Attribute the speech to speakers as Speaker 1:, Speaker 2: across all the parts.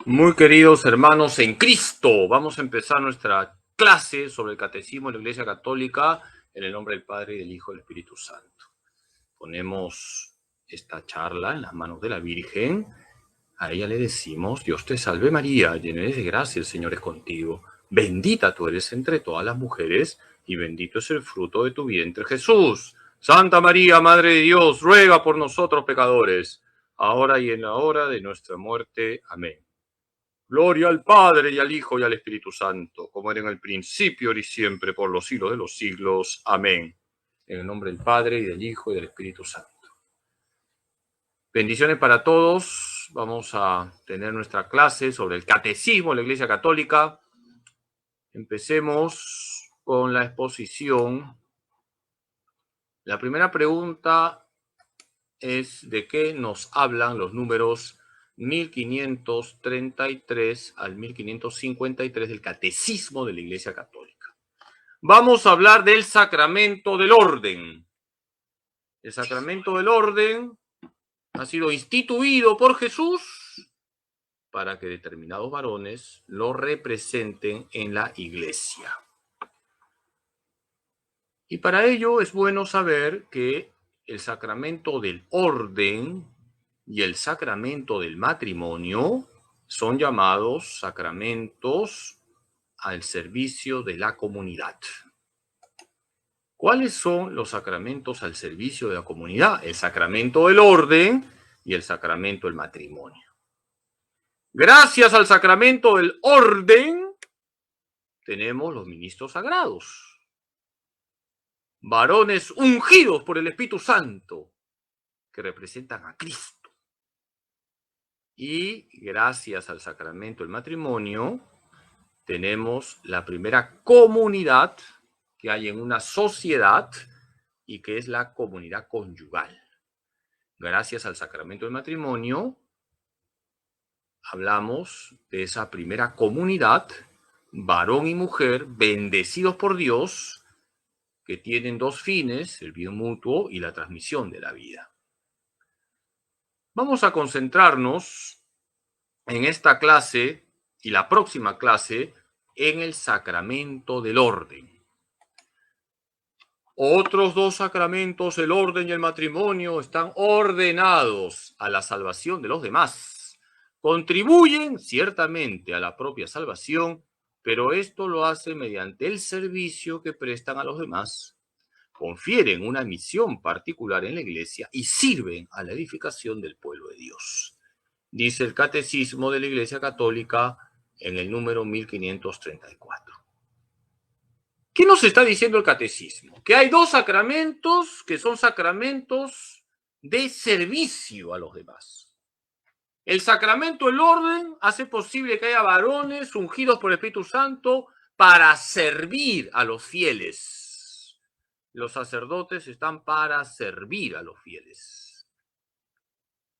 Speaker 1: Muy queridos hermanos en Cristo, vamos a empezar nuestra clase sobre el Catecismo de la Iglesia Católica en el nombre del Padre y del Hijo y del Espíritu Santo. Ponemos esta charla en las manos de la Virgen. A ella le decimos: Dios te salve María, llena eres de gracia, el Señor es contigo. Bendita tú eres entre todas las mujeres y bendito es el fruto de tu vientre, Jesús. Santa María, Madre de Dios, ruega por nosotros pecadores, ahora y en la hora de nuestra muerte. Amén. Gloria al Padre, y al Hijo, y al Espíritu Santo, como era en el principio, ahora y siempre, por los siglos de los siglos. Amén. En el nombre del Padre, y del Hijo, y del Espíritu Santo. Bendiciones para todos. Vamos a tener nuestra clase sobre el Catecismo de la Iglesia Católica. Empecemos con la exposición. La primera pregunta es: ¿de qué nos hablan los números 1533 al 1553 del Catecismo de la Iglesia Católica? Vamos a hablar del sacramento del orden. El sacramento del orden ha sido instituido por Jesús para que determinados varones lo representen en la Iglesia. Y para ello es bueno saber que el sacramento del orden y el sacramento del matrimonio son llamados sacramentos al servicio de la comunidad. ¿Cuáles son los sacramentos al servicio de la comunidad? El sacramento del orden y el sacramento del matrimonio. Gracias al sacramento del orden tenemos los ministros sagrados, varones ungidos por el Espíritu Santo que representan a Cristo. Y gracias al sacramento del matrimonio tenemos la primera comunidad que hay en una sociedad y que es la comunidad conyugal. Gracias al sacramento del matrimonio hablamos de esa primera comunidad, varón y mujer, bendecidos por Dios, que tienen dos fines: el bien mutuo y la transmisión de la vida. Vamos a concentrarnos en esta clase y la próxima clase en el sacramento del orden. Otros dos sacramentos, el orden y el matrimonio, están ordenados a la salvación de los demás. Contribuyen ciertamente a la propia salvación, pero esto lo hace mediante el servicio que prestan a los demás, confieren una misión particular en la Iglesia y sirven a la edificación del pueblo de Dios. Dice el Catecismo de la Iglesia Católica en el número 1534. ¿Qué nos está diciendo el Catecismo? Que hay dos sacramentos que son sacramentos de servicio a los demás. El sacramento del orden hace posible que haya varones ungidos por el Espíritu Santo para servir a los fieles. Los sacerdotes están para servir a los fieles.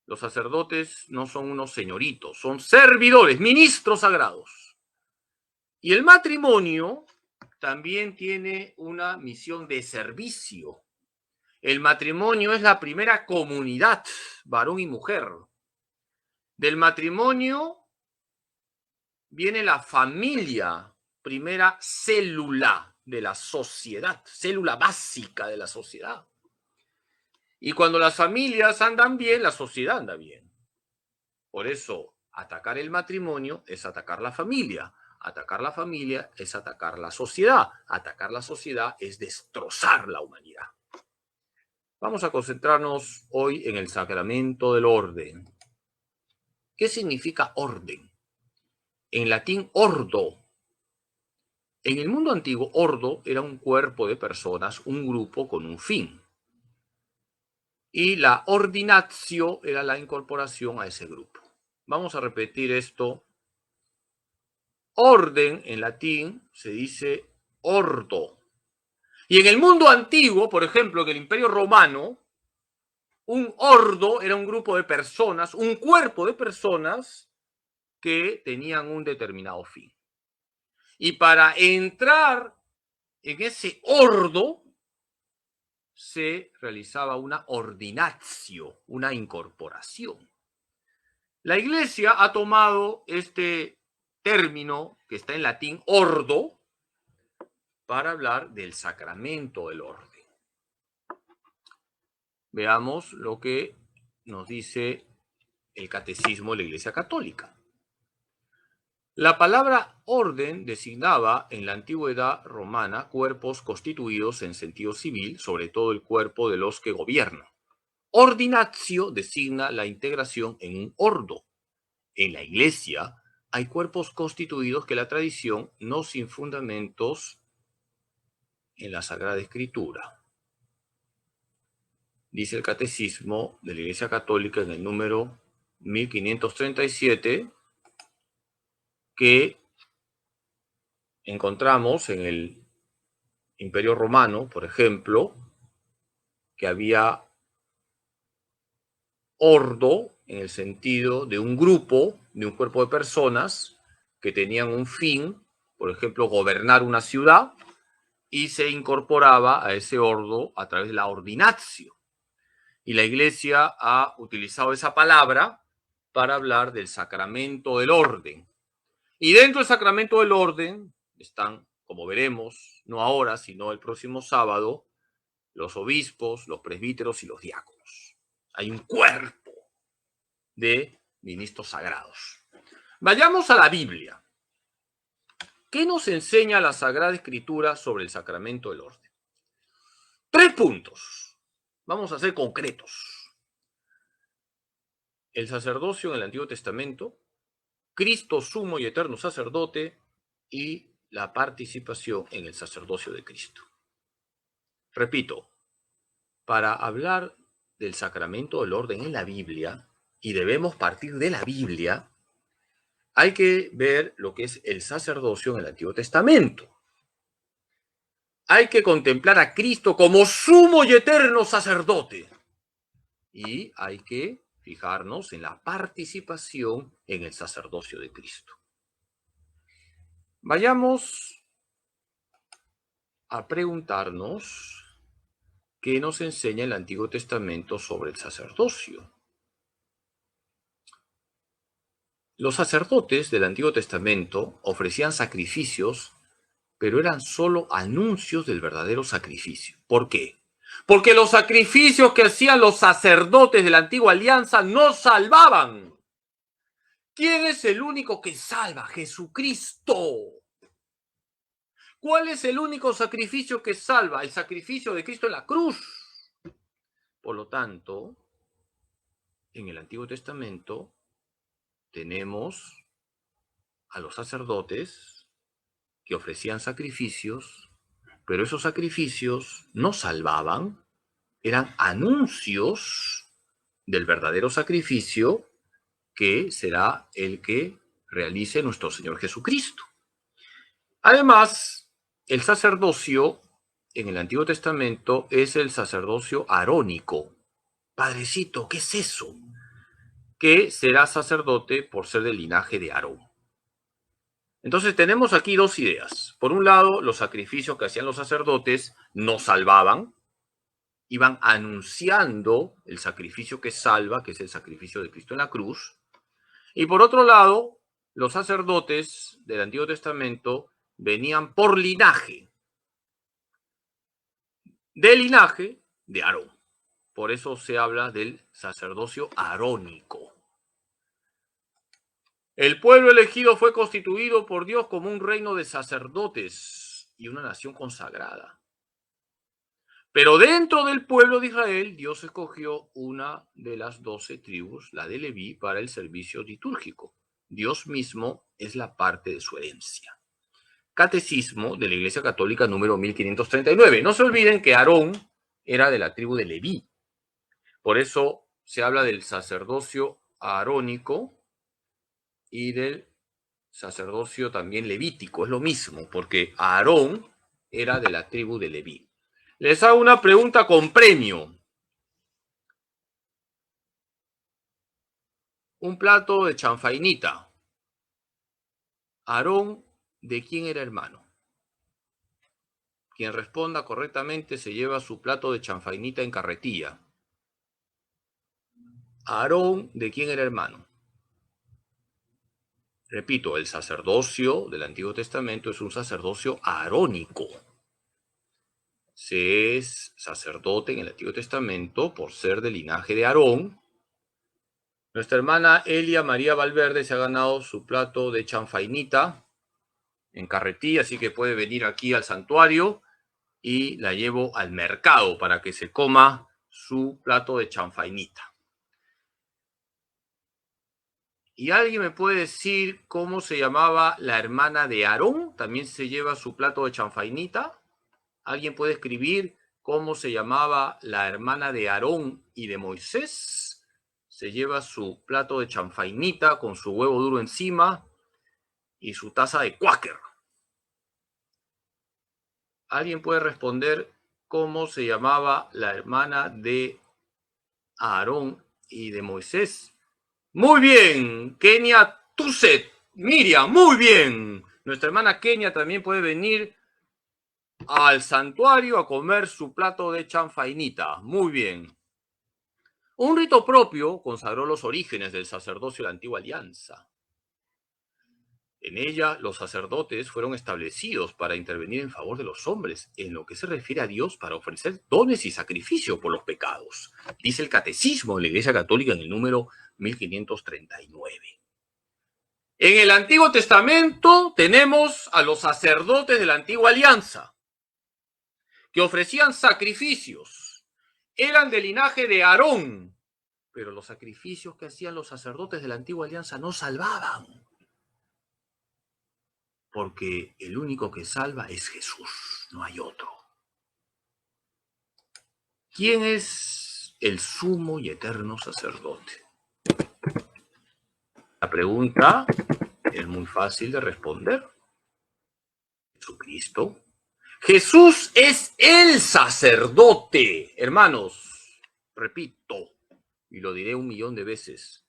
Speaker 1: Los sacerdotes no son unos señoritos, son servidores, ministros sagrados. Y el matrimonio también tiene una misión de servicio. El matrimonio es la primera comunidad, varón y mujer. Del matrimonio viene la familia, primera célula de la sociedad, célula básica de la sociedad. Y cuando las familias andan bien, la sociedad anda bien. Por eso, atacar el matrimonio es atacar la familia. Atacar la familia es atacar la sociedad. Atacar la sociedad es destrozar la humanidad. Vamos a concentrarnos hoy en el sacramento del orden. ¿Qué significa orden? En latín, ordo. En el mundo antiguo, ordo era un cuerpo de personas, un grupo con un fin. Y la ordinatio era la incorporación a ese grupo. Vamos a repetir esto. Orden en latín se dice ordo. Y en el mundo antiguo, por ejemplo, en el Imperio Romano, un ordo era un grupo de personas, un cuerpo de personas que tenían un determinado fin. Y para entrar en ese ordo se realizaba una ordinatio, una incorporación. La Iglesia ha tomado este término que está en latín ordo para hablar del sacramento del orden. Veamos lo que nos dice el Catecismo de la Iglesia Católica. La palabra orden designaba en la antigüedad romana cuerpos constituidos en sentido civil, sobre todo el cuerpo de los que gobiernan. Ordinatio designa la integración en un ordo. En la Iglesia hay cuerpos constituidos que la tradición no sin fundamentos en la Sagrada Escritura. Dice el Catecismo de la Iglesia Católica en el número 1537 que encontramos en el Imperio Romano, por ejemplo, que había ordo en el sentido de un grupo, de un cuerpo de personas que tenían un fin, por ejemplo, gobernar una ciudad, y se incorporaba a ese ordo a través de la ordinatio. Y la Iglesia ha utilizado esa palabra para hablar del sacramento del orden. Y dentro del sacramento del orden están, como veremos, no ahora, sino el próximo sábado, los obispos, los presbíteros y los diáconos. Hay un cuerpo de ministros sagrados. Vayamos a la Biblia. ¿Qué nos enseña la Sagrada Escritura sobre el sacramento del orden? 3 puntos. Vamos a ser concretos. El sacerdocio en el Antiguo Testamento, Cristo sumo y eterno sacerdote y la participación en el sacerdocio de Cristo. Repito, para hablar del sacramento del orden en la Biblia, y debemos partir de la Biblia, hay que ver lo que es el sacerdocio en el Antiguo Testamento. Hay que contemplar a Cristo como sumo y eterno sacerdote. Y hay que fijarnos en la participación en el sacerdocio de Cristo. Vayamos a preguntarnos qué nos enseña el Antiguo Testamento sobre el sacerdocio. Los sacerdotes del Antiguo Testamento ofrecían sacrificios, pero eran solo anuncios del verdadero sacrificio. ¿Por qué? Porque los sacrificios que hacían los sacerdotes de la antigua alianza no salvaban. ¿Quién es el único que salva? Jesucristo. ¿Cuál es el único sacrificio que salva? El sacrificio de Cristo en la cruz. Por lo tanto, en el Antiguo Testamento tenemos a los sacerdotes que ofrecían sacrificios, pero esos sacrificios no salvaban, eran anuncios del verdadero sacrificio que será el que realice nuestro Señor Jesucristo. Además, el sacerdocio en el Antiguo Testamento es el sacerdocio arónico. Padrecito, ¿qué es eso? Que será sacerdote por ser del linaje de Aarón. Entonces tenemos aquí 2 ideas. Por un lado, los sacrificios que hacían los sacerdotes no salvaban, iban anunciando el sacrificio que salva, que es el sacrificio de Cristo en la cruz. Y por otro lado, los sacerdotes del Antiguo Testamento venían por linaje, del linaje de Aarón. Por eso se habla del sacerdocio arónico. El pueblo elegido fue constituido por Dios como un reino de sacerdotes y una nación consagrada. Pero dentro del pueblo de Israel, Dios escogió una de las 12 tribus, la de Leví, para el servicio litúrgico. Dios mismo es la parte de su herencia. Catecismo de la Iglesia Católica número 1539. No se olviden que Aarón era de la tribu de Leví. Por eso se habla del sacerdocio arónico y del sacerdocio también levítico. Es lo mismo, porque Aarón era de la tribu de Leví. Les hago una pregunta con premio. Un plato de chanfainita. Aarón, ¿de quién era hermano? Quien responda correctamente se lleva su plato de chanfainita en carretilla. Aarón, ¿de quién era hermano? Repito, el sacerdocio del Antiguo Testamento es un sacerdocio arónico. Se es sacerdote en el Antiguo Testamento por ser del linaje de Aarón. Nuestra hermana Elia María Valverde se ha ganado su plato de chanfainita en carretilla, así que puede venir aquí al santuario y la llevo al mercado para que se coma su plato de chanfainita. ¿Y alguien me puede decir cómo se llamaba la hermana de Aarón? También se lleva su plato de chanfainita. ¿Alguien puede escribir cómo se llamaba la hermana de Aarón y de Moisés? Se lleva su plato de chanfainita con su huevo duro encima y su taza de Quaker. ¿Alguien puede responder cómo se llamaba la hermana de Aarón y de Moisés? Muy bien, Kenia Tuset. Miriam, muy bien. Nuestra hermana Kenia también puede venir al santuario a comer su plato de chanfainita. Muy bien. Un rito propio consagró los orígenes del sacerdocio de la antigua alianza. En ella, los sacerdotes fueron establecidos para intervenir en favor de los hombres en lo que se refiere a Dios para ofrecer dones y sacrificio por los pecados. Dice el Catecismo de la Iglesia Católica en el número 1539. En el Antiguo Testamento tenemos a los sacerdotes de la antigua alianza que ofrecían sacrificios. Eran del linaje de Aarón, pero los sacrificios que hacían los sacerdotes de la antigua alianza no salvaban. Porque el único que salva es Jesús, no hay otro. ¿Quién es el sumo y eterno sacerdote? La pregunta es muy fácil de responder. Jesucristo. Jesús es el sacerdote. Hermanos, repito, y lo diré 1.000.000 de veces.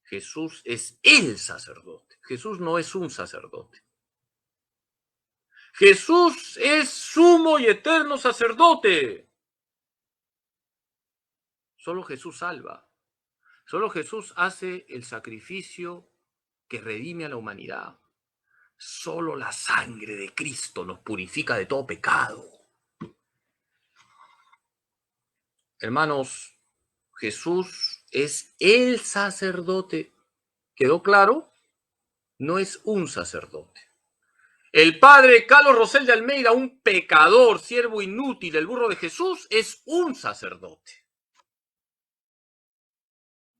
Speaker 1: Jesús es el sacerdote. Jesús no es un sacerdote. Jesús es sumo y eterno sacerdote. Solo Jesús salva. Solo Jesús hace el sacrificio que redime a la humanidad. Solo la sangre de Cristo nos purifica de todo pecado. Hermanos, Jesús es el sacerdote. ¿Quedó claro? No es un sacerdote. El padre Carlos Rosell de Almeida, un pecador, siervo inútil, el burro de Jesús, es un sacerdote.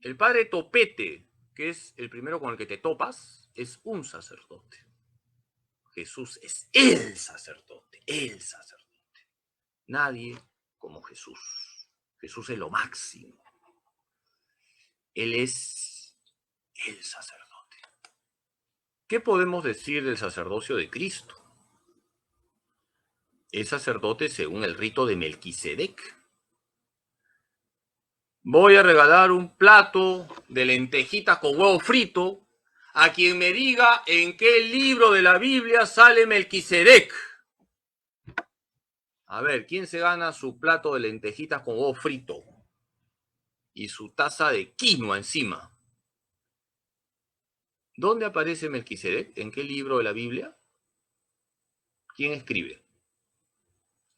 Speaker 1: El padre Topete, que es el primero con el que te topas, es un sacerdote. Jesús es el sacerdote, el sacerdote. Nadie como Jesús. Jesús es lo máximo. Él es el sacerdote. ¿Qué podemos decir del sacerdocio de Cristo? Es sacerdote según el rito de Melquisedec. Voy a regalar un plato de lentejitas con huevo frito a quien me diga en qué libro de la Biblia sale Melquisedec. A ver, ¿quién se gana su plato de lentejitas con huevo frito y su taza de quinoa encima? ¿Dónde aparece Melquisedec? ¿En qué libro de la Biblia? ¿Quién escribe?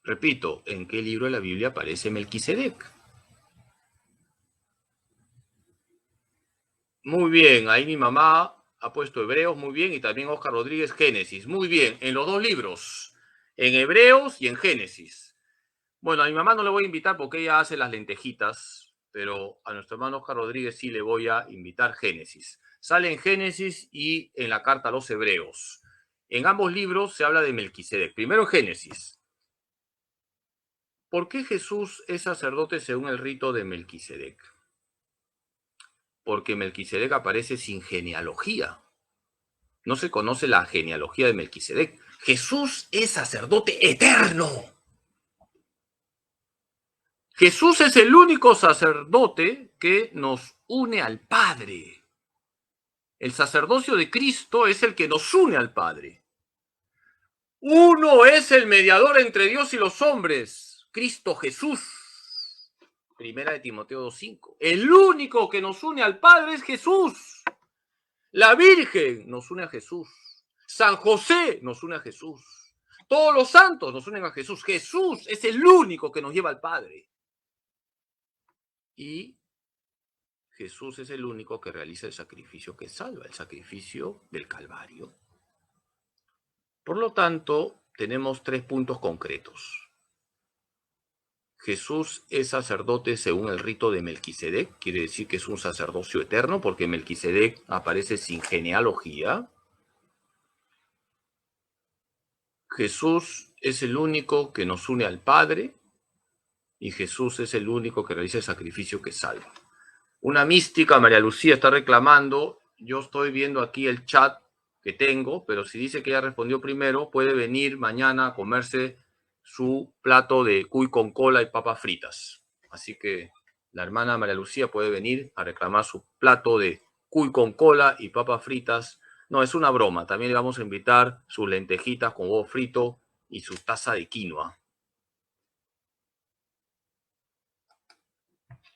Speaker 1: Repito, ¿en qué libro de la Biblia aparece Melquisedec? Muy bien, ahí mi mamá ha puesto Hebreos, muy bien, y también Oscar Rodríguez, Génesis. Muy bien, en los dos libros, en Hebreos y en Génesis. Bueno, a mi mamá no le voy a invitar porque ella hace las lentejitas, pero a nuestro hermano Oscar Rodríguez sí le voy a invitar Génesis. Sale en Génesis y en la carta a los Hebreos. En ambos libros se habla de Melquisedec. Primero en Génesis. ¿Por qué Jesús es sacerdote según el rito de Melquisedec? Porque Melquisedec aparece sin genealogía. No se conoce la genealogía de Melquisedec. Jesús es sacerdote eterno. Jesús es el único sacerdote que nos une al Padre. El sacerdocio de Cristo es el que nos une al Padre. Uno es el mediador entre Dios y los hombres, Cristo Jesús. Primera de Timoteo 2:5. El único que nos une al Padre es Jesús. La Virgen nos une a Jesús. San José nos une a Jesús. Todos los santos nos unen a Jesús. Jesús es el único que nos lleva al Padre. Y Jesús es el único que realiza el sacrificio que salva, el sacrificio del Calvario. Por lo tanto, tenemos 3 puntos concretos. Jesús es sacerdote según el rito de Melquisedec, quiere decir que es un sacerdocio eterno, porque Melquisedec aparece sin genealogía. Jesús es el único que nos une al Padre, y Jesús es el único que realiza el sacrificio que salva. Una mística, María Lucía, está reclamando, yo estoy viendo aquí el chat que tengo, pero si dice que ya respondió primero, puede venir mañana a comerse su plato de cuy con cola y papas fritas. Así que la hermana María Lucía puede venir a reclamar su plato de cuy con cola y papas fritas. No, es una broma. También le vamos a invitar sus lentejitas con huevo frito y su taza de quinoa.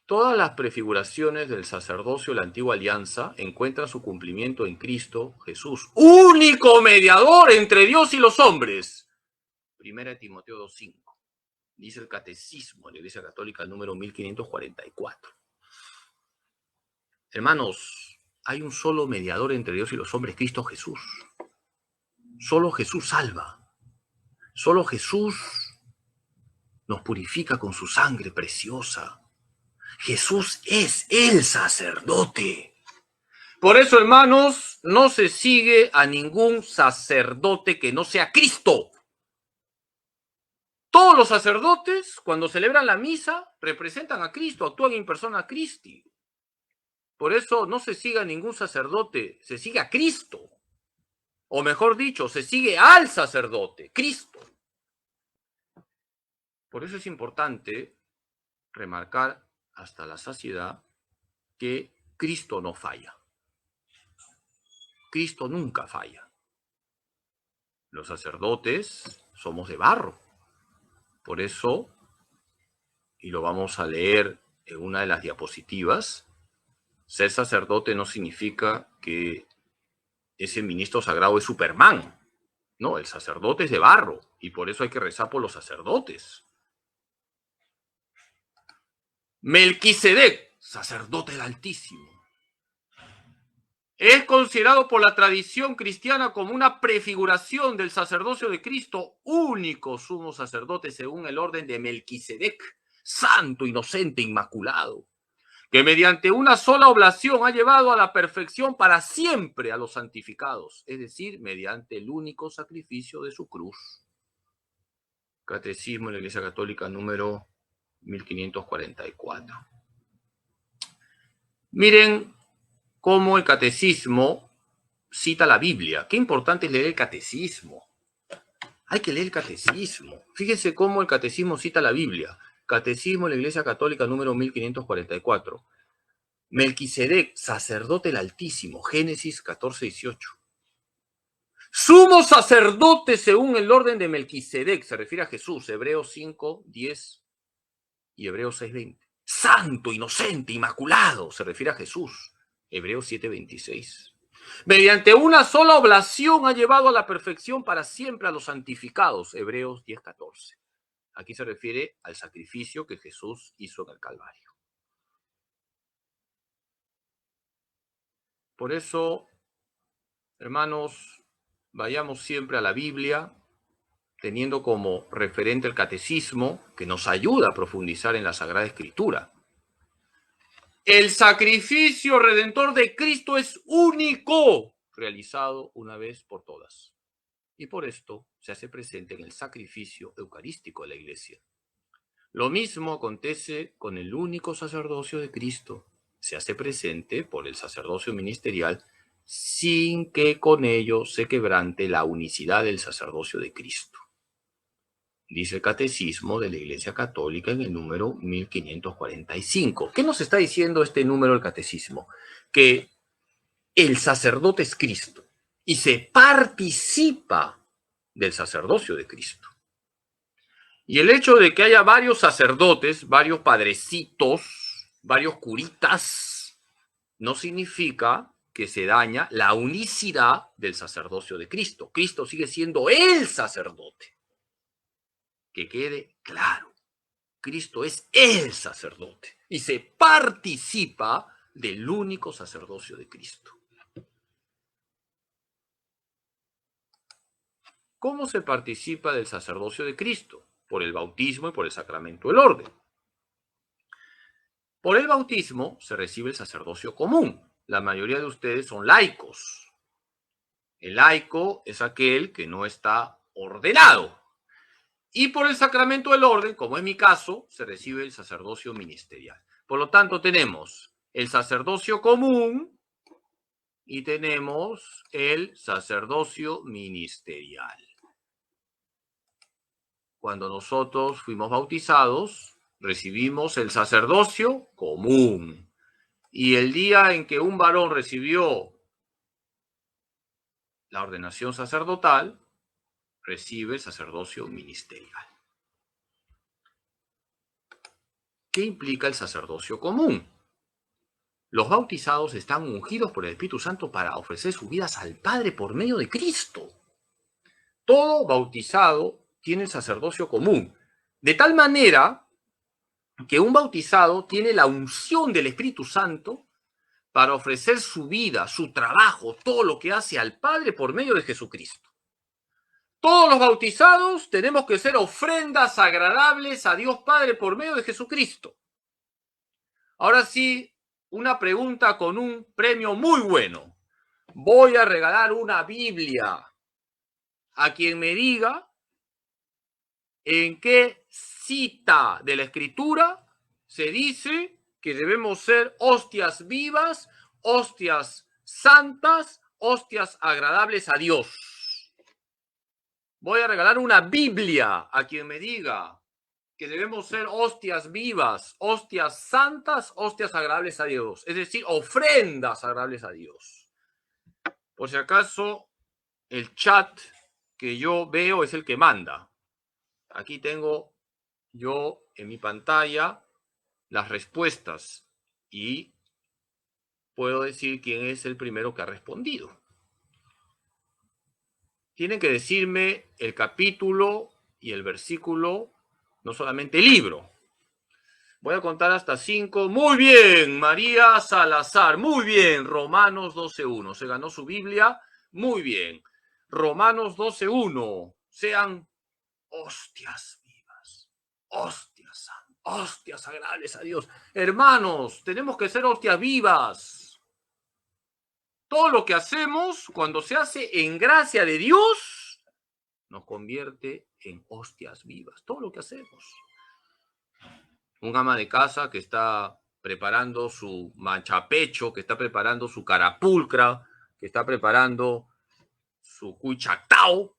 Speaker 1: Todas las prefiguraciones del sacerdocio de la antigua alianza encuentran su cumplimiento en Cristo Jesús, único mediador entre Dios y los hombres. 1 Timoteo 2:5. Dice el Catecismo de la Iglesia Católica número 1544. Hermanos, hay un solo mediador entre Dios y los hombres, Cristo Jesús. Solo Jesús salva. Solo Jesús nos purifica con su sangre preciosa. Jesús es el sacerdote. Por eso, hermanos, no se sigue a ningún sacerdote que no sea Cristo. Todos los sacerdotes, cuando celebran la misa, representan a Cristo, actúan en persona Christi. Por eso no se sigue a ningún sacerdote, se sigue a Cristo. O mejor dicho, se sigue al sacerdote, Cristo. Por eso es importante remarcar hasta la saciedad que Cristo no falla. Cristo nunca falla. Los sacerdotes somos de barro. Por eso, y lo vamos a leer en una de las diapositivas, ser sacerdote no significa que ese ministro sagrado es Superman. No, el sacerdote es de barro y por eso hay que rezar por los sacerdotes. Melquisedec, sacerdote del Altísimo, es considerado por la tradición cristiana como una prefiguración del sacerdocio de Cristo, único sumo sacerdote según el orden de Melquisedec, santo, inocente, inmaculado, que mediante una sola oblación ha llevado a la perfección para siempre a los santificados, es decir, mediante el único sacrificio de su cruz. Catecismo de la Iglesia Católica número 1544. Miren cómo el catecismo cita la Biblia. Qué importante es leer el catecismo. Hay que leer el catecismo. Fíjense cómo el catecismo cita la Biblia. Catecismo de la Iglesia Católica número 1544. Melquisedec, sacerdote del Altísimo, Génesis 14:18. Sumo sacerdote según el orden de Melquisedec, se refiere a Jesús, Hebreos 5:10 y Hebreos 6:20. Santo, inocente, inmaculado, se refiere a Jesús, Hebreos 7:26. Mediante una sola oblación ha llevado a la perfección para siempre a los santificados, Hebreos 10:14. Aquí se refiere al sacrificio que Jesús hizo en el Calvario. Por eso, hermanos, vayamos siempre a la Biblia, teniendo como referente el catecismo, que nos ayuda a profundizar en la Sagrada Escritura. El sacrificio redentor de Cristo es único, realizado una vez por todas. Y por esto se hace presente en el sacrificio eucarístico de la Iglesia. Lo mismo acontece con el único sacerdocio de Cristo. Se hace presente por el sacerdocio ministerial sin que con ello se quebrante la unicidad del sacerdocio de Cristo. Dice el Catecismo de la Iglesia Católica en el número 1545. ¿Qué nos está diciendo este número del Catecismo? Que el sacerdote es Cristo y se participa del sacerdocio de Cristo. Y el hecho de que haya varios sacerdotes, varios padrecitos, varios curitas, no significa que se daña la unicidad del sacerdocio de Cristo. Cristo sigue siendo el sacerdote. Que quede claro, Cristo es el sacerdote y se participa del único sacerdocio de Cristo. ¿Cómo se participa del sacerdocio de Cristo? Por el bautismo y por el sacramento del orden. Por el bautismo se recibe el sacerdocio común. La mayoría de ustedes son laicos. El laico es aquel que no está ordenado. Y por el sacramento del orden, como es mi caso, se recibe el sacerdocio ministerial. Por lo tanto, tenemos el sacerdocio común y tenemos el sacerdocio ministerial. Cuando nosotros fuimos bautizados, recibimos el sacerdocio común. Y el día en que un varón recibió la ordenación sacerdotal, recibe el sacerdocio ministerial. ¿Qué implica el sacerdocio común? Los bautizados están ungidos por el Espíritu Santo para ofrecer sus vidas al Padre por medio de Cristo. Todo bautizado tiene el sacerdocio común, de tal manera que un bautizado tiene la unción del Espíritu Santo para ofrecer su vida, su trabajo, todo lo que hace al Padre por medio de Jesucristo. Todos los bautizados tenemos que ser ofrendas agradables a Dios Padre por medio de Jesucristo. Ahora sí, una pregunta con un premio muy bueno. Voy a regalar una Biblia a quien me diga en qué cita de la Escritura se dice que debemos ser hostias vivas, hostias santas, hostias agradables a Dios. Voy a regalar una Biblia a quien me diga que debemos ser hostias vivas, hostias santas, hostias agradables a Dios. Es decir, ofrendas agradables a Dios. Por si acaso, el chat que yo veo es el que manda. Aquí tengo yo en mi pantalla las respuestas y puedo decir quién es el primero que ha respondido. Tienen que decirme el capítulo y el versículo, no solamente el libro. Voy a contar hasta 5. Muy bien, María Salazar. Muy bien, Romanos 12:1. Se ganó su Biblia. Muy bien. Romanos 12:1. Sean hostias vivas, hostias agradables a Dios. Hermanos, tenemos que ser hostias vivas. Todo lo que hacemos, cuando se hace en gracia de Dios, nos convierte en hostias vivas. Todo lo que hacemos. Un ama de casa que está preparando su manchapecho, que está preparando su carapulcra, que está preparando su cuchactao.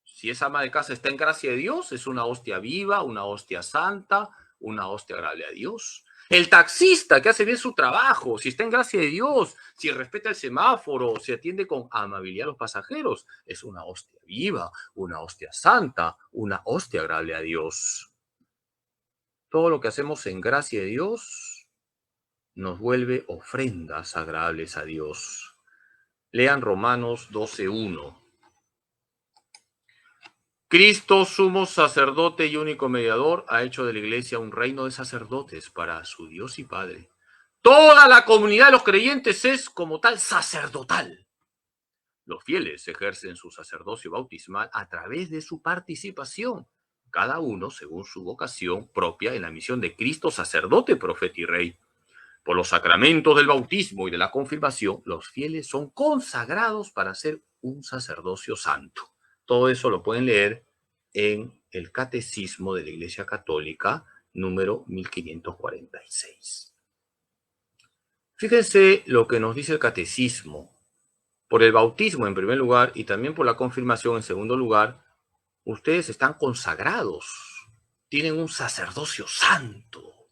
Speaker 1: Si esa ama de casa está en gracia de Dios, es una hostia viva, una hostia santa, una hostia agradable a Dios. El taxista que hace bien su trabajo, si está en gracia de Dios, si respeta el semáforo, si atiende con amabilidad a los pasajeros, es una hostia viva, una hostia santa, una hostia agradable a Dios. Todo lo que hacemos en gracia de Dios nos vuelve ofrendas agradables a Dios. Lean Romanos 12:1. Cristo, sumo sacerdote y único mediador, ha hecho de la iglesia un reino de sacerdotes para su Dios y Padre. Toda la comunidad de los creyentes es como tal sacerdotal. Los fieles ejercen su sacerdocio bautismal a través de su participación, cada uno según su vocación propia en la misión de Cristo, sacerdote, profeta y rey. Por los sacramentos del bautismo y de la confirmación, los fieles son consagrados para ser un sacerdocio santo. Todo eso lo pueden leer en el Catecismo de la Iglesia Católica, número 1546. Fíjense lo que nos dice el Catecismo. Por el bautismo en primer lugar y también por la confirmación en segundo lugar, ustedes están consagrados, tienen un sacerdocio santo.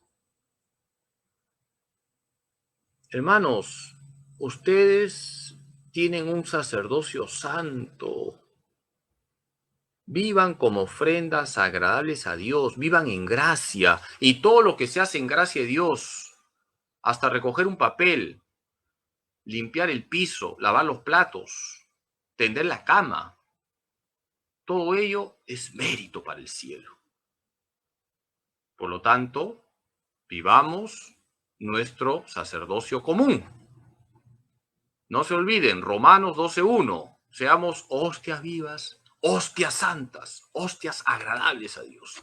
Speaker 1: Hermanos, ustedes tienen un sacerdocio santo. Vivan como ofrendas agradables a Dios, vivan en gracia y todo lo que se hace en gracia de Dios, hasta recoger un papel, limpiar el piso, lavar los platos, tender la cama. Todo ello es mérito para el cielo. Por lo tanto, vivamos nuestro sacerdocio común. No se olviden, Romanos 12:1, seamos hostias vivas, hostias santas, hostias agradables a Dios.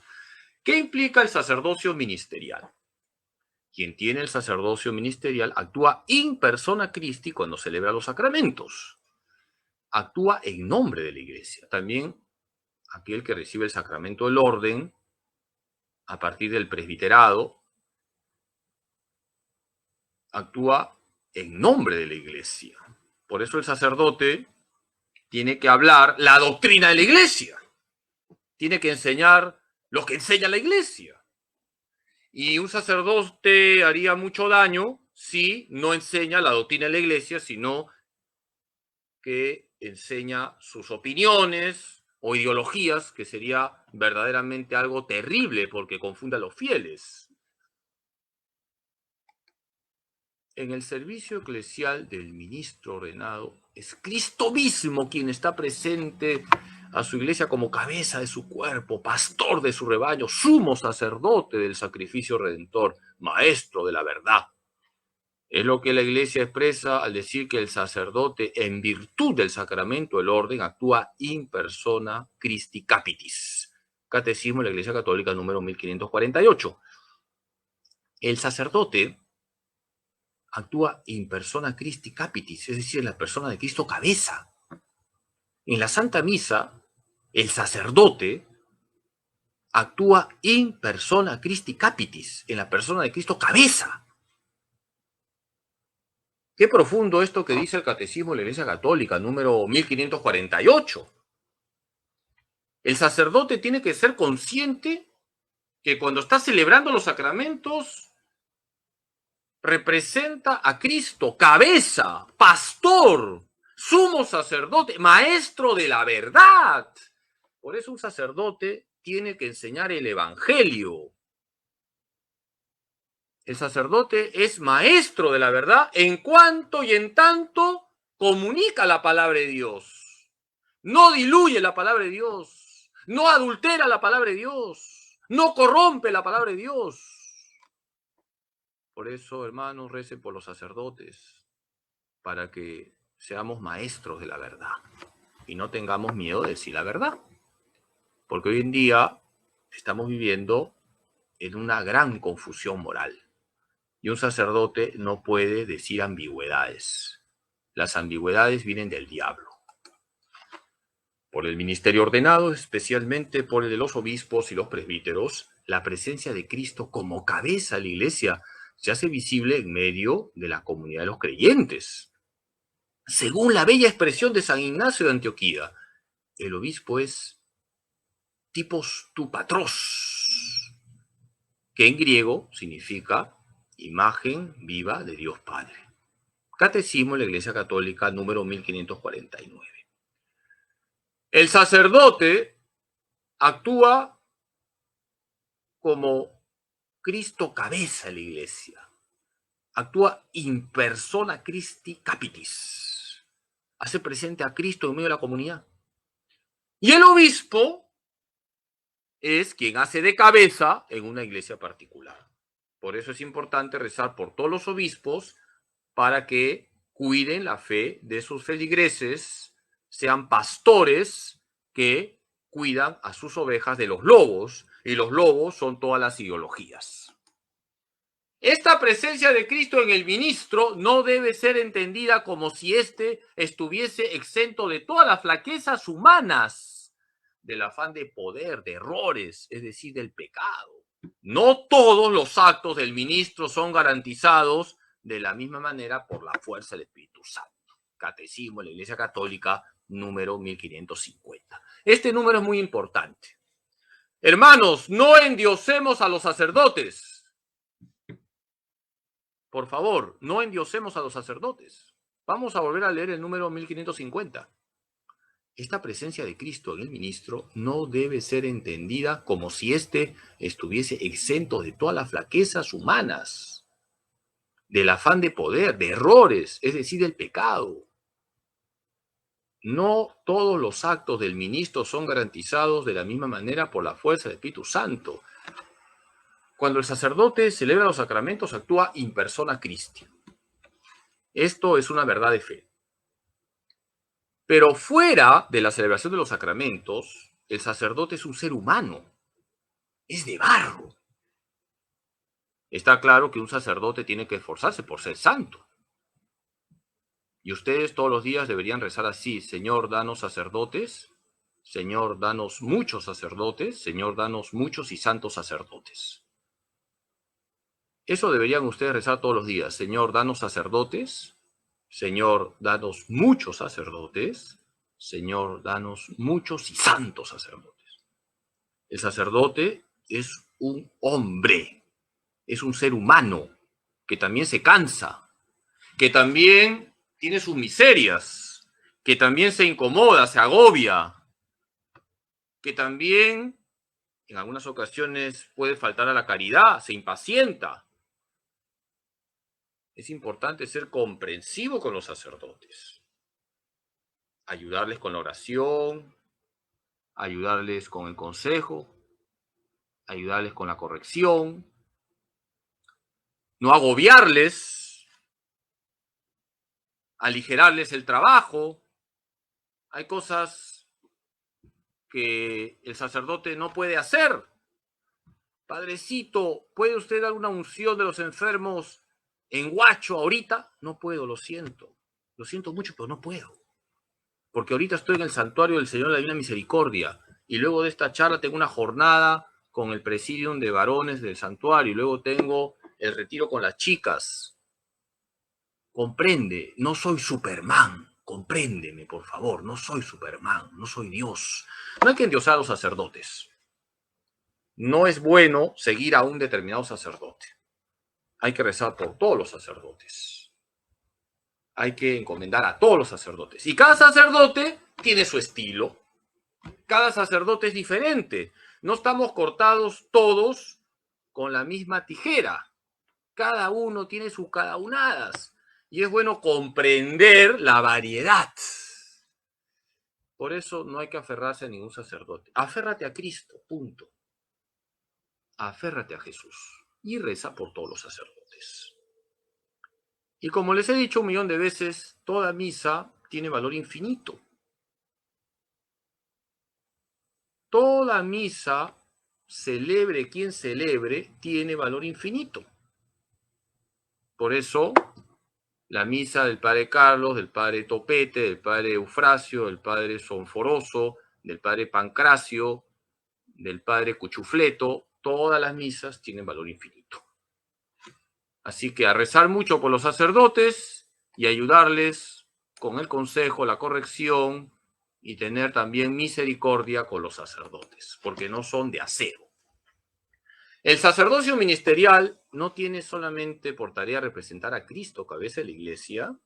Speaker 1: ¿Qué implica el sacerdocio ministerial? Quien tiene el sacerdocio ministerial actúa in persona Christi cuando celebra los sacramentos. Actúa en nombre de la iglesia. También aquel que recibe el sacramento del orden a partir del presbiterado actúa en nombre de la iglesia. Por eso el sacerdote tiene que hablar la doctrina de la iglesia. Tiene que enseñar lo que enseña la iglesia. Y un sacerdote haría mucho daño si no enseña la doctrina de la iglesia, sino que enseña sus opiniones o ideologías, que sería verdaderamente algo terrible porque confunde a los fieles. En el servicio eclesial del ministro ordenado es Cristo mismo quien está presente a su iglesia como cabeza de su cuerpo, pastor de su rebaño, sumo sacerdote del sacrificio redentor, maestro de la verdad. Es lo que la iglesia expresa al decir que el sacerdote, en virtud del sacramento del orden, actúa in persona Christi Capitis. Catecismo de la Iglesia Católica número 1548. El sacerdote actúa in persona Christi Capitis, es decir, en la persona de Cristo cabeza. En la Santa Misa, el sacerdote actúa in persona Christi Capitis, en la persona de Cristo cabeza. Qué profundo esto que dice el Catecismo de la Iglesia Católica, número 1548. El sacerdote tiene que ser consciente que cuando está celebrando los sacramentos, representa a Cristo, cabeza, pastor, sumo sacerdote, maestro de la verdad. Por eso un sacerdote tiene que enseñar el evangelio. El sacerdote es maestro de la verdad en cuanto y en tanto comunica la palabra de Dios. No diluye la palabra de Dios. No adultera la palabra de Dios. No corrompe la palabra de Dios. Por eso, hermanos, recen por los sacerdotes, para que seamos maestros de la verdad y no tengamos miedo de decir la verdad. Porque hoy en día estamos viviendo en una gran confusión moral. Y un sacerdote no puede decir ambigüedades. Las ambigüedades vienen del diablo. Por el ministerio ordenado, especialmente por el de los obispos y los presbíteros, la presencia de Cristo como cabeza de la iglesia se hace visible en medio de la comunidad de los creyentes. Según la bella expresión de San Ignacio de Antioquía, el obispo es tipos tu patros, que en griego significa imagen viva de Dios Padre. Catecismo de la Iglesia Católica número 1549. El sacerdote actúa como Cristo cabeza de la iglesia. Actúa in persona Christi Capitis. Hace presente a Cristo en medio de la comunidad. Y el obispo es quien hace de cabeza en una iglesia particular. Por eso es importante rezar por todos los obispos para que cuiden la fe de sus feligreses, sean pastores que cuidan a sus ovejas de los lobos, y los lobos son todas las ideologías. Esta presencia de Cristo en el ministro no debe ser entendida como si éste estuviese exento de todas las flaquezas humanas, del afán de poder, de errores, es decir, del pecado. No todos los actos del ministro son garantizados de la misma manera por la fuerza del Espíritu Santo. Catecismo de la Iglesia Católica número 1550. Este número es muy importante. Hermanos, no endiosemos a los sacerdotes. Por favor, no endiosemos a los sacerdotes. Vamos a volver a leer el número 1550. Esta presencia de Cristo en el ministro no debe ser entendida como si éste estuviese exento de todas las flaquezas humanas, del afán de poder, de errores, es decir, del pecado. No todos los actos del ministro son garantizados de la misma manera por la fuerza del Espíritu Santo. Cuando el sacerdote celebra los sacramentos, actúa in persona Christi. Esto es una verdad de fe. Pero fuera de la celebración de los sacramentos, el sacerdote es un ser humano. Es de barro. Está claro que un sacerdote tiene que esforzarse por ser santo. Y ustedes todos los días deberían rezar así: Señor, danos sacerdotes. Señor, danos muchos sacerdotes. Señor, danos muchos y santos sacerdotes. Eso deberían ustedes rezar todos los días. Señor, danos sacerdotes. Señor, danos muchos sacerdotes. Señor, danos muchos y santos sacerdotes. El sacerdote es un hombre, es un ser humano que también se cansa, que también tiene sus miserias, que también se incomoda, se agobia, que también en algunas ocasiones puede faltar a la caridad, se impacienta. Es importante ser comprensivo con los sacerdotes, ayudarles con la oración, ayudarles con el consejo, ayudarles con la corrección, no agobiarles, aligerarles el trabajo. Hay cosas que el sacerdote no puede hacer. Padrecito, ¿puede usted dar una unción de los enfermos en Huacho ahorita? No puedo, lo siento mucho, pero no puedo. Porque ahorita estoy en el santuario del Señor de la Divina Misericordia, y luego de esta charla tengo una jornada con el presidium de varones del santuario, y luego tengo el retiro con las chicas. Comprende, no soy Superman, compréndeme, por favor, no soy Superman, no soy Dios. No hay que endiosar a los sacerdotes. No es bueno seguir a un determinado sacerdote. Hay que rezar por todos los sacerdotes. Hay que encomendar a todos los sacerdotes. Y cada sacerdote tiene su estilo. Cada sacerdote es diferente. No estamos cortados todos con la misma tijera. Cada uno tiene sus cadaunadas. Y es bueno comprender la variedad. Por eso no hay que aferrarse a ningún sacerdote. Aférrate a Cristo, punto. Aférrate a Jesús y reza por todos los sacerdotes. Y como les he dicho 1.000.000 de veces, toda misa tiene valor infinito. Toda misa, celebre quien celebre, tiene valor infinito. Por eso, la misa del padre Carlos, del padre Topete, del padre Eufrasio, del padre Sonforoso, del padre Pancracio, del padre Cuchufleto, todas las misas tienen valor infinito. Así que a rezar mucho por los sacerdotes y ayudarles con el consejo, la corrección, y tener también misericordia con los sacerdotes, porque no son de acero. El sacerdocio ministerial no tiene solamente por tarea representar a Cristo, cabeza de la Iglesia,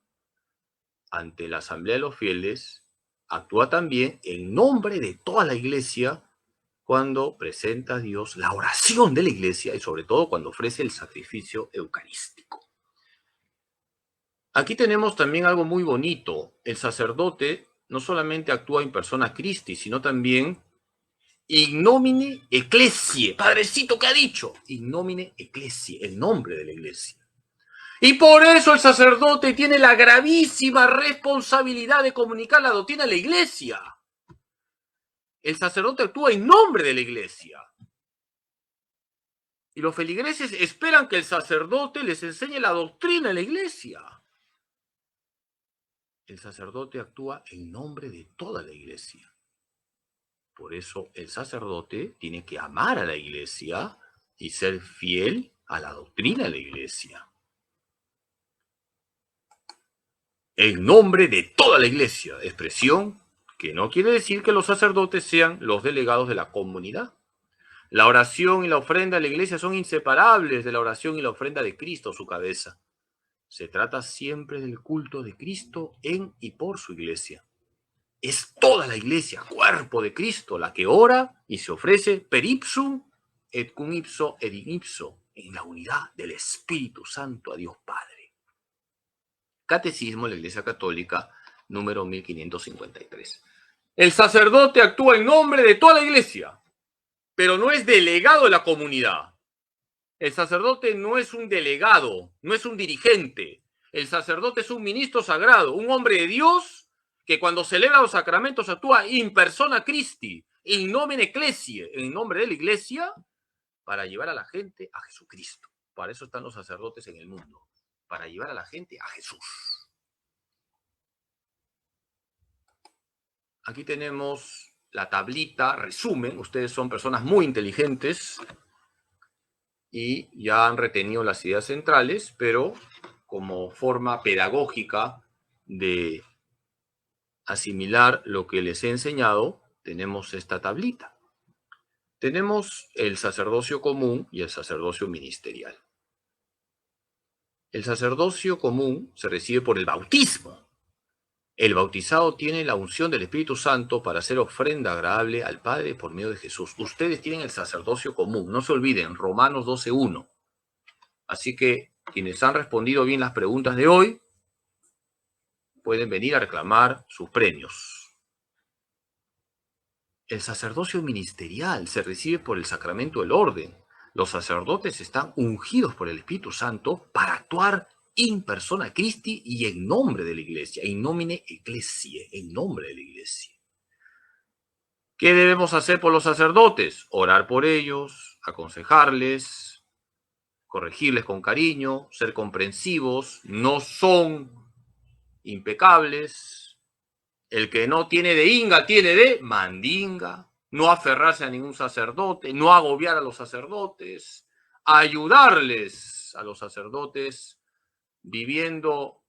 Speaker 1: ante la asamblea de los fieles, actúa también en nombre de toda la Iglesia cuando presenta a Dios la oración de la Iglesia y sobre todo cuando ofrece el sacrificio eucarístico. Aquí tenemos también algo muy bonito. El sacerdote no solamente actúa in persona Christi, sino también in nomine ecclesiae. Padrecito, ¿qué ha dicho? In nomine ecclesiae, el nombre de la Iglesia. Y por eso el sacerdote tiene la gravísima responsabilidad de comunicar la doctrina de la Iglesia. El sacerdote actúa en nombre de la Iglesia. Y los feligreses esperan que el sacerdote les enseñe la doctrina de la Iglesia. El sacerdote actúa en nombre de toda la Iglesia. Por eso el sacerdote tiene que amar a la Iglesia y ser fiel a la doctrina de la Iglesia. En nombre de toda la Iglesia, expresión que no quiere decir que los sacerdotes sean los delegados de la comunidad. La oración y la ofrenda de la Iglesia son inseparables de la oración y la ofrenda de Cristo, su cabeza. Se trata siempre del culto de Cristo en y por su Iglesia. Es toda la Iglesia, cuerpo de Cristo, la que ora y se ofrece per ipsum et cum ipso et in ipso, en la unidad del Espíritu Santo a Dios Padre. Catecismo de la Iglesia Católica, número 1553. El sacerdote actúa en nombre de toda la Iglesia, pero no es delegado de la comunidad. El sacerdote no es un delegado, no es un dirigente. El sacerdote es un ministro sagrado, un hombre de Dios que cuando celebra los sacramentos actúa in persona Christi, in nomine ecclesiae, en nombre de la Iglesia, para llevar a la gente a Jesucristo. Para eso están los sacerdotes en el mundo, para llevar a la gente a Jesús. Aquí tenemos la tablita, resumen. Ustedes son personas muy inteligentes y ya han retenido las ideas centrales, pero como forma pedagógica de asimilar lo que les he enseñado, tenemos esta tablita. Tenemos el sacerdocio común y el sacerdocio ministerial. El sacerdocio común se recibe por el bautismo. El bautizado tiene la unción del Espíritu Santo para hacer ofrenda agradable al Padre por medio de Jesús. Ustedes tienen el sacerdocio común, no se olviden, Romanos 12:1. Así que quienes han respondido bien las preguntas de hoy pueden venir a reclamar sus premios. El sacerdocio ministerial se recibe por el sacramento del orden. Los sacerdotes están ungidos por el Espíritu Santo para actuar in persona Christi y en nombre de la Iglesia, in nomine ecclesiae, en nombre de la Iglesia. ¿Qué debemos hacer por los sacerdotes? Orar por ellos, aconsejarles, corregirles con cariño, ser comprensivos, no son impecables. El que no tiene de inga, tiene de mandinga. No aferrarse a ningún sacerdote, no agobiar a los sacerdotes, ayudarles a los sacerdotes viviendo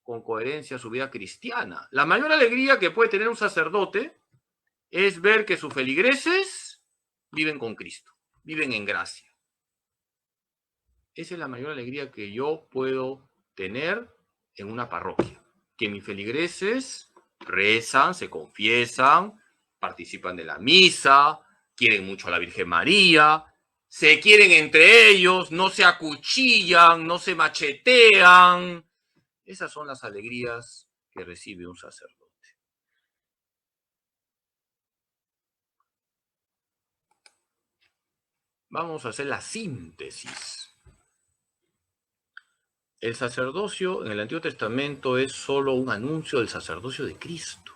Speaker 1: con coherencia su vida cristiana. La mayor alegría que puede tener un sacerdote es ver que sus feligreses viven con Cristo, viven en gracia. Esa es la mayor alegría que yo puedo tener en una parroquia, que mis feligreses rezan, se confiesan, participan de la misa, quieren mucho a la Virgen María, se quieren entre ellos, no se acuchillan, no se machetean. Esas son las alegrías que recibe un sacerdote. Vamos a hacer la síntesis. El sacerdocio en el Antiguo Testamento es solo un anuncio del sacerdocio de Cristo.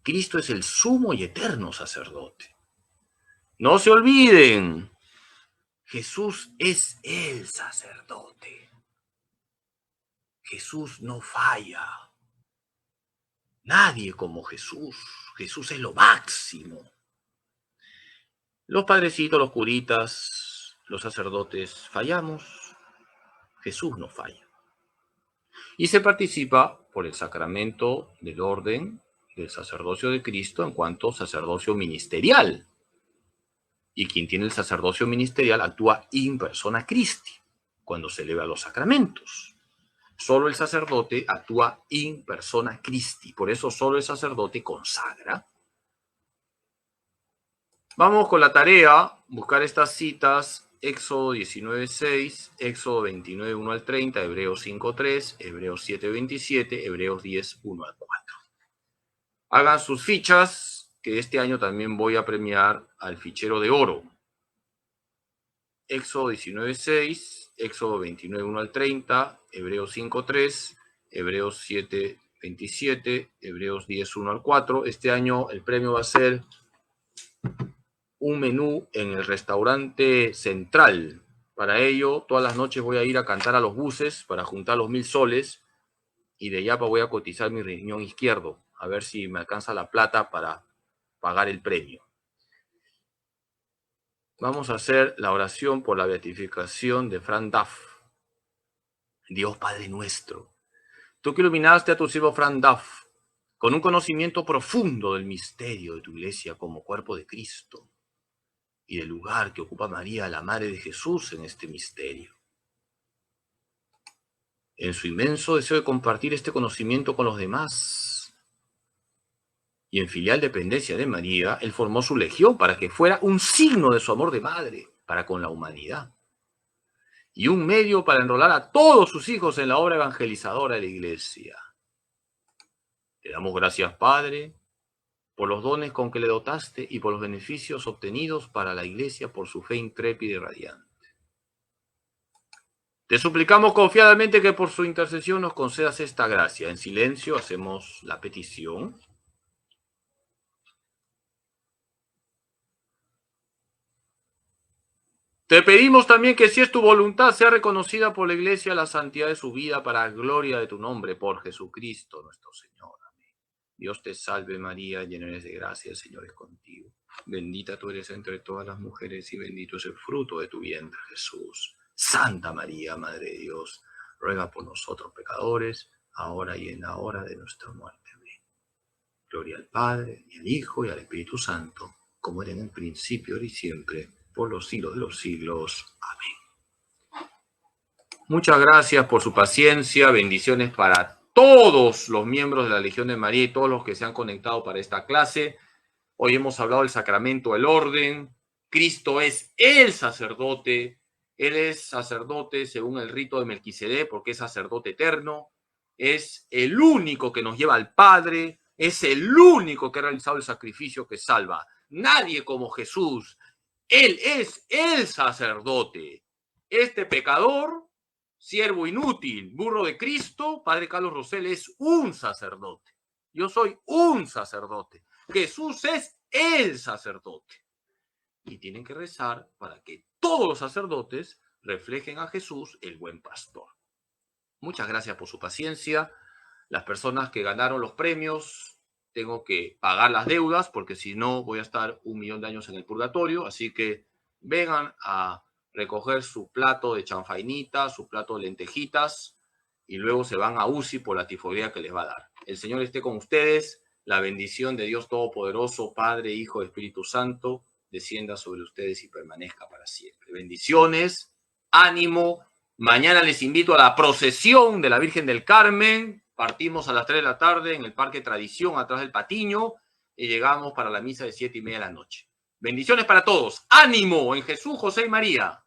Speaker 1: Cristo es el sumo y eterno sacerdote. No se olviden, Jesús es el sacerdote. Jesús no falla. Nadie como Jesús. Jesús es lo máximo. Los padrecitos, los curitas, los sacerdotes fallamos. Jesús no falla. Y se participa por el sacramento del orden del sacerdocio de Cristo en cuanto sacerdocio ministerial. Y quien tiene el sacerdocio ministerial actúa in persona Christi, cuando celebra los sacramentos. Solo el sacerdote actúa in persona Christi, por eso solo el sacerdote consagra. Vamos con la tarea, buscar estas citas, Éxodo 19:6, Éxodo 29:1 al 30, Hebreos 5:3, Hebreos 7:27, Hebreos 10:1 al 4. Hagan sus fichas, que este año también voy a premiar al fichero de oro. Éxodo 19:6, Éxodo 29:1 al 30, Hebreos 5:3, Hebreos 7:27, Hebreos 10:1 al 4. Este año el premio va a ser un menú en el restaurante Central. Para ello, todas las noches voy a ir a cantar a los buses para juntar los 1000 soles y de allá voy a cotizar mi riñón izquierdo, a ver si me alcanza la plata para pagar el premio. Vamos a hacer la oración por la beatificación de Fran Duff. Dios Padre nuestro, tú que iluminaste a tu siervo Fran Duff con un conocimiento profundo del misterio de tu iglesia como cuerpo de Cristo y del lugar que ocupa María, la Madre de Jesús, en este misterio. En su inmenso deseo de compartir este conocimiento con los demás y en filial dependencia de María, él formó su legión para que fuera un signo de su amor de madre para con la humanidad. y un medio para enrolar a todos sus hijos en la obra evangelizadora de la Iglesia. Te damos gracias, Padre, por los dones con que le dotaste y por los beneficios obtenidos para la Iglesia por su fe intrépida y radiante. Te suplicamos confiadamente que por su intercesión nos concedas esta gracia. En silencio hacemos la petición. Te pedimos también que si es tu voluntad sea reconocida por la Iglesia la santidad de su vida para gloria de tu nombre, por Jesucristo nuestro Señor. Amén. Dios te salve María, llena eres de gracia, el Señor es contigo. Bendita tú eres entre todas las mujeres y bendito es el fruto de tu vientre, Jesús. Santa María, Madre de Dios, ruega por nosotros pecadores, ahora y en la hora de nuestra muerte. Amén. Gloria al Padre, y al Hijo, y al Espíritu Santo, como era en el principio, ahora y siempre, por los siglos de los siglos. Amén. Muchas gracias por su paciencia. Bendiciones para todos los miembros de la Legión de María y todos los que se han conectado para esta clase. Hoy hemos hablado del sacramento del orden. Cristo es el sacerdote. Él es sacerdote según el rito de Melquisedec, porque es sacerdote eterno. Es el único que nos lleva al Padre. Es el único que ha realizado el sacrificio que salva. Nadie como Jesús. Él es el sacerdote. Este pecador, siervo inútil, burro de Cristo, Padre Carlos Rosell, es un sacerdote. Yo soy un sacerdote. Jesús es el sacerdote. Y tienen que rezar para que todos los sacerdotes reflejen a Jesús, el buen pastor. Muchas gracias por su paciencia. Las personas que ganaron los premios, tengo que pagar las deudas porque si no voy a estar 1.000.000 de años en el purgatorio. Así que vengan a recoger su plato de chanfainita, su plato de lentejitas y luego se van a UCI por la tifoidea que les va a dar. El Señor esté con ustedes. La bendición de Dios Todopoderoso, Padre, Hijo y Espíritu Santo, descienda sobre ustedes y permanezca para siempre. Bendiciones, ánimo. Mañana les invito a la procesión de la Virgen del Carmen. Partimos a las 3 de la tarde en el Parque Tradición, atrás del Patiño, y llegamos para la misa de 7:30 de la noche. Bendiciones para todos. ¡Ánimo en Jesús, José y María!